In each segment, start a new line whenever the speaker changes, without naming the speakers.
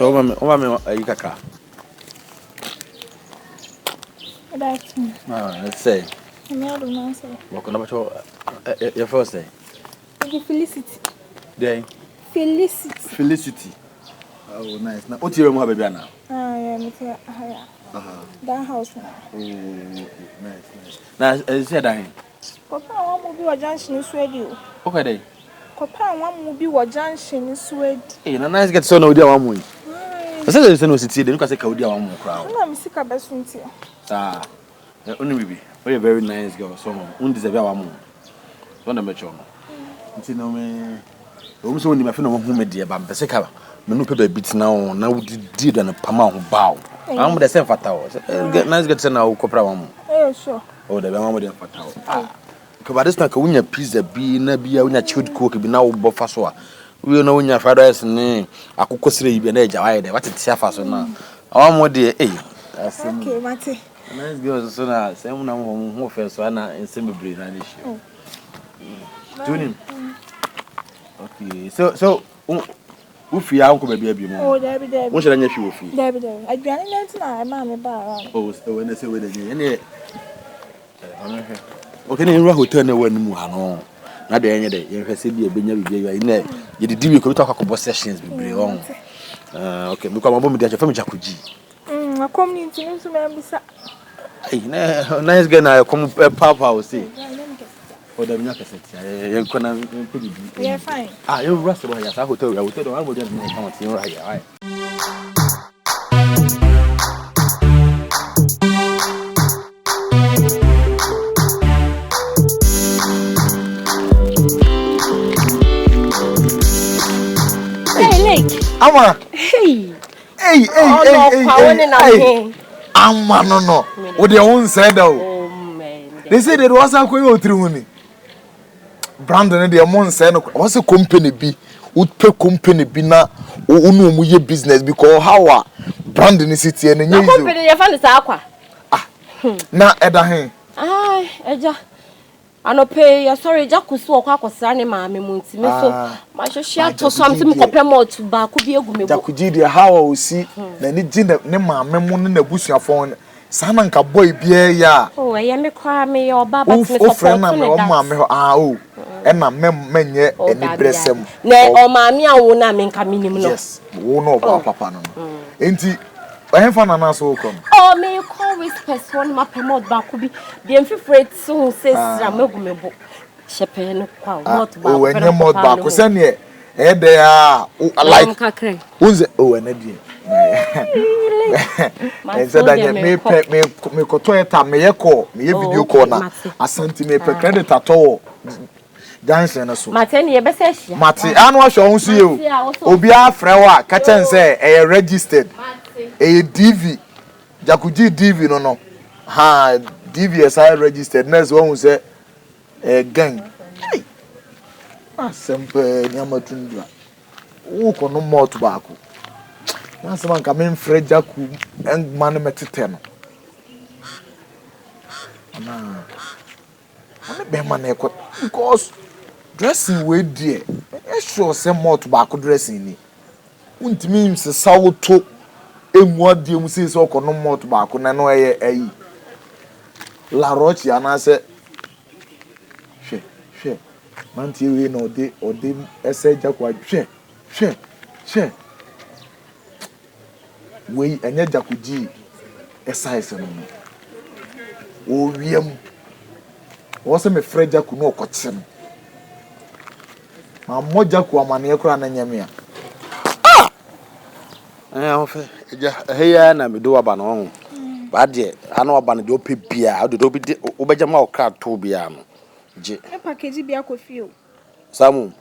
over me, you kaka.
That's me.
Let's say.
I'm not the man say.
What can I show your first day?
Felicity.
Day.
Felicity.
Oh, nice. Now, what do you have now?
Yeah, me too. That house now.
Oh, nice. Now, is that
Papa, one movie was junction is ready.
okay, day.
Papa, one movie was junction is ready.
Hey, nice get so no dear one way. I said there's no city, then you can say Kaudia one more crowd.
I'm sick of best friend here.
Ah, only baby. You're a very nice girl, so one deserve one more. Don't the metro. You know me. Almost only my friend of whom dear Bampeseka. Menu paper beats now did and a pama bow. I'm the same fatal. Get nice get now, Copra one.
Oh, sure.
Oh, the one with the fatal. Ah, because this time, when you pizza be, never when you chewed cook, be now buffer. We know when your father is name. I could consider you an age. What it's safe so now. I want more dear. Eh,
okay, Mate.
Nice girls, so now, same one who first one in Simbabri and issue. Tuning. Okay, so, if you uncle baby,
oh, there.
What should I get you with you?
There. I drank it now, mamma bar.
Oh, when I say with any. Okay, in hotel, no one more. No. Not the end of the day, you can see a baby in there. You did we could talk about sessions with Brion. Okay, because I'm going to from Jacuzzi.
I come into him to me.
Hey, nice girl, I come Papa, I will say. For the Minaka, you're going to
Yeah, fine.
You rest away at a hotel. I will tell you, I will just make something right. Ama. Hey. Ama no. What they own said though. Oh man. They said it was a queer through. Brandon and the amount said was a company be would pay company be na unu business because how Brandon is city and the
company you find is aqua.
Ah. Na edahin.
Ah, eja. Ano pay ya sorry jakusu okwa kwasra ne maame mu ntime so ma hwehwe to so am se mkopem otu ba ko bi egu mebu
jakuji de how o si na ni gi ne maame mu ne nabusuafo sana nka boy bia ya
oh ye me kwa me yo baba me
support o friend na me o maame ho o e na menye eni bresem
na o maame awo na me nka minim no
yes wo no ba papa no enti ehfa na na so kom
oh me call respect one ma promote ba ko bi de mfifret so sesra magumebo shepe no kwa not ba
o enye mod ba ko se ne e de a like unze o enadi I said that me koto eta me ye call me ye video call na asante me pe credit at all Jansen na so
Mate ne ye be se hia
Mate anu ahwe ho so ye obi afre wa ka chen say e registered e DV Jakuji DV no ha DV is registered next one say gang asempe nyama Tundra wo kono moto baako na sama nka men Jaku engman metete no ana be man e because dressing we there e sure say moto baako dressing ni untimi mse sawoto emu ade mu sei so kono moto baako na no eye ayi la roche ana se hwe mantie we no ode ese Jaku hwe we enye Jakuji size no o wiem wo se me frɛ Jaku no okote no ma mo Jaku amane kura na nyame ofe eja heya na me do aba no ho ba de ana aba no de ope bia o de obi de obeja ma okra to bia no je
E package bia kofi o
samu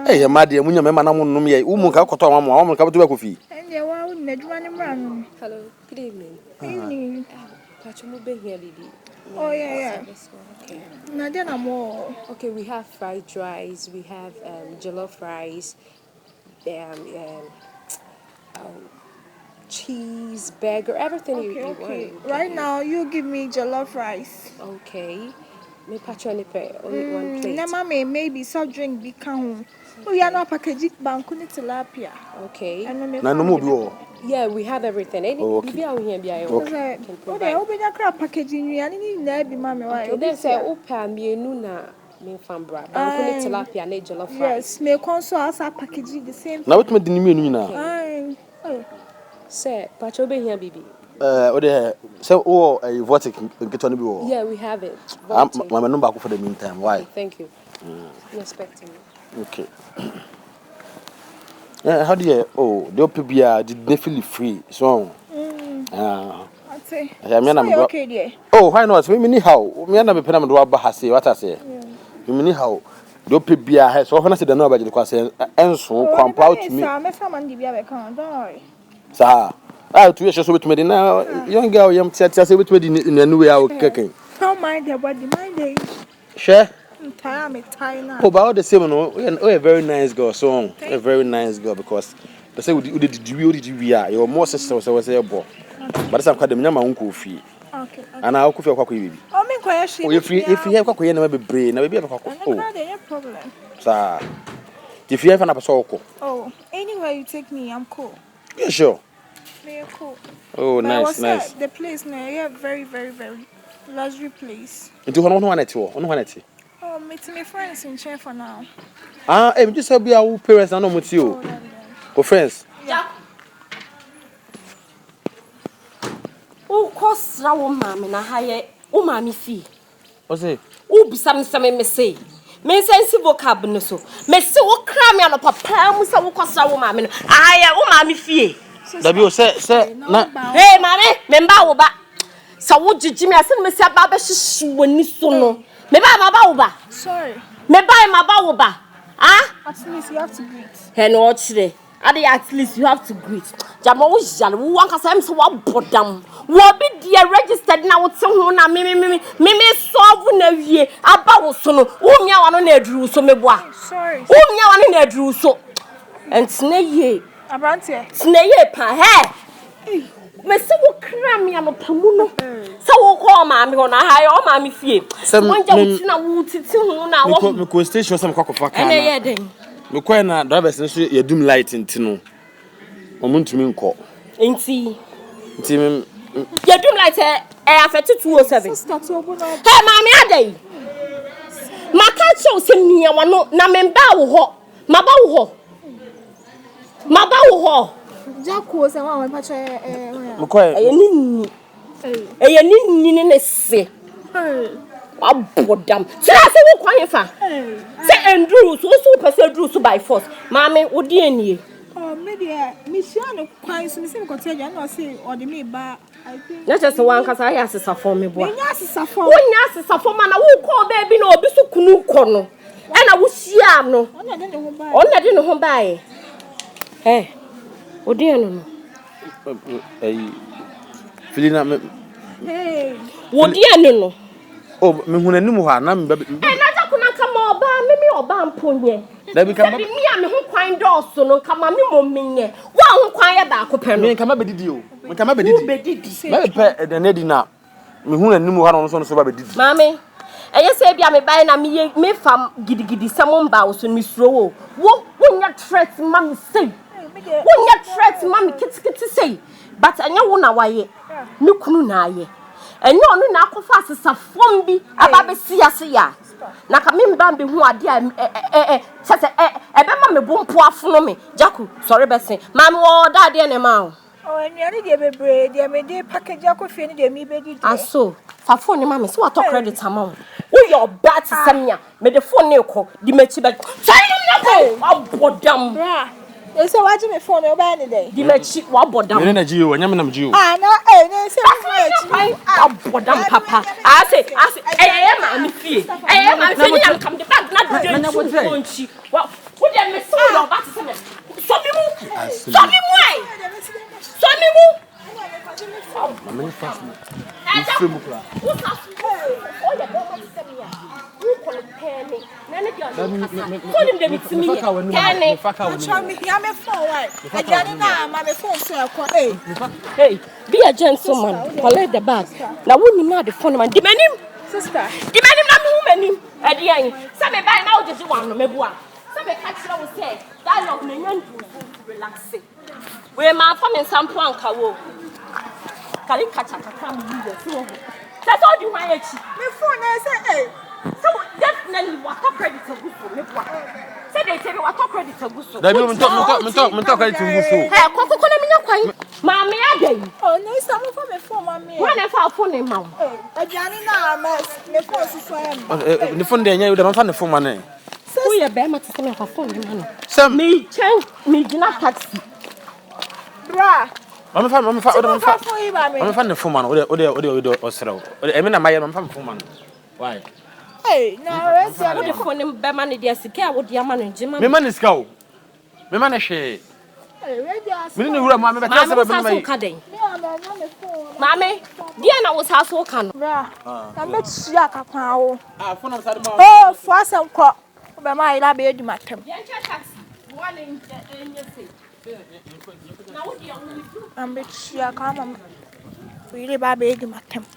eh ma de munya me ma na mo num ye umu ka koto wa mo ka to be kofi
ende wa na adwuma ne mra no
hello good evening
evening
pachumu be here lady
oh yeah
okay
na dia na mo
okay we have fried rice we have jollof rice cheese burger everything you want
right now you give me jollof rice
okay Me patch any pay only one plate.
Na mama maybe soft drink be can. Oh, you are not packaging banku ni tilapia.
Okay.
Na no mo bi wo.
Yeah, we have everything. Any bibi a we here bi ayo.
Okay. Okay, obi na kra packaging wi ani ni na bi mama why.
Okay, then say opa mienu na me fambra. Banku ni tilapia na jollof rice.
Yes, me console asa packaging the same.
Na wetin me di ni mienu nyina.
Say, patch obi here bibi.
O de say o a vortic nketo no bi wo.
Yeah, we have it.
My number for the meantime. Why?
Thank you. I'm expecting you.
Okay. How do you? Oh, the OPBA did they feel free? So,
I say.
Okay, dear. Oh, why not? We mean how? Me and I be penam do aba hase. What I say? We mean how? The OPBA has so often I said the number because and so compile to me.
I'm someone di bia be kan. Don't worry.
Sir, I to show with me now. Young girl, young say with me in a new way out kicking.
Don't mind the body, mind the.
Share.
I'm tired now.
Oh, but the same, no. We're a very nice girl, so a very nice girl because they say we are your more sister was a boy. But some kind of my uncle fee.
Okay.
And I'll cook your coffee.
Oh, me question.
If you have coffee, never be brain, never be a coffee. Oh,
no problem.
Sir, if you have an episode,
oh, anywhere you take me, I'm cool.
Yeah, sure.
Me cool.
Oh, nice, nice.
The place now, yeah, very, very, very luxury place.
Into one at all, on one at
Oh, meet my friends in chair for now.
Hey, just be our parents and with you. Go friends.
Yeah. Oh, cost our mammy na higher. Oh, mammy fee.
What's it?
Oh, be some me say. Me sensible cabinet so. Me say, oh, cram me on a papa, Musa will cost our mammy. Oh, mammy fee.
W say, na.
Hey, mammy, member over. So, would you, Jimmy? I said, Mr. Baba, she when you so no. Me buy my baba.
Sorry.
Me buy my baba. Ah?
At least you have to greet.
Hey, no, today. At least you have to greet. Jamo was jolly. One can say, so what bottom? What be dear registered now with someone? Me solve no ye. About so no. Umia one on a drew so me boy.
Sorry.
Umia one in a drew so. And snay ye.
Abrantia.
Snay ye pa. Hey. Me so wo kram ya no pamuno. So wo call mammy on a high or mammy fee. Someone just na wo titi hu na wo.
Me ko station some kwakwa ka.
And ye den.
Me kwa na drivers no ye doom light ntino. Omuntumi nko.
Enti
me
ye doom light affect 207.
Sister to open up.
Hey mammy adey. Maka show se mia wano na memba wo ho. Maba wo ho.
Jacko say one patch
Mkoy
Eye ni ne se. Abodam. Say wo kwan fa. Say endru so person endru so by force. Mama wo di anie.
Oh maybe me share no kwan so me say me ko tell you no say or the me ba I think.
Na just one kasa ya sesa for me boa.
Me nya sesa for.
Wo nya sesa for ma na wo call baby na obi so kunu ko no. E na wo hia no.
Ona de ne ho ba.
Ona de ne ho ba e. Eh. Odi eno no.
Filina me.
Hey.
Wodi eno no.
Oh, me hunanim ho na me.
Na jakuna kama oba me oba mponye.
Da bi kama.
Me me ho kwan dɔɔso no kama me mo menye. Wa ho kwan ya ba ko pɛ no.
Me kama bedidi o. Me kama bedidi. Me pɛ de na di na. Me hunanim ho na so ba bedidi.
Mami. Eye se bia me bai na me fam gidigidi samon ba wo so me suro wo nya threat mami say. Wonya threat mami kitikiti say. But anya wo na waye. Me kunu na aye. Enye onu na akofa asesafom bi aba be siase ya. Na ka me mba be hu ade a sese ebe ma me bompo afono me. Jaku, sorry besen. Mami wo da ade ne ma o.
Oh, enware de bebre de me de package akofie ni de mi be di.
Aso, fa phone ni mami, so what credit amount. Wo your bad samia, me the phone ne ko, di mechi be. Sorry no ko, abodam.
Bra. You say watch me phone o ba ni dey.
Di mechi wa bodam.
Me na jiyo, anya me nam jiyo.
Ah na na say
abodam papa. I say ma mi fie. Ma fie ni am come the back na do phone. Wa wo dey me so your bad samia. So me mu ai. So me mu.
Mama fast me. You mu kla.
Oh yeah, don't say me. Who call me? None of you. Call him David to me. Kenny.
Try me here me phone why? Ajani na ma me phone so e ko
Hey, be a gentleman. Collect the bag. Now when you know the phone man, the manim
sister.
The manim na me many at the end. Some by now just one, Mebua. Some catch will say, dialogue, no relaxing. Where my family some plank awo. Can you catch a come with that's all you want.
Me phone I say, hey.
So definitely what credit a good for Mebua. Say they tell me what credit a good so.
That means talk credit to
Hey, Coco, Mammy, again.
Oh, no, some of me phone, mammy.
One of our phone in mouth.
A Janina, me phone so swam.
the phone there, you don't find the phone money.
Who you bear my system of a phone money?
Some
Me change me not taxi.
Bra.
I'm
I'm
find the phone man or so. I mean, I'm from phone man. Why?
Hey, now let's
The phone in Bemani, dear Sika, what your man and Jim.
My man is cow. My man is she. We didn't know my
Mammy, Diana was household can.
Bra. I met Siaka Pow.
phone.
Oh, for some crop. By my labby, my temp.
One in your seat.
I'm with Siaka. Really, baby, my temp.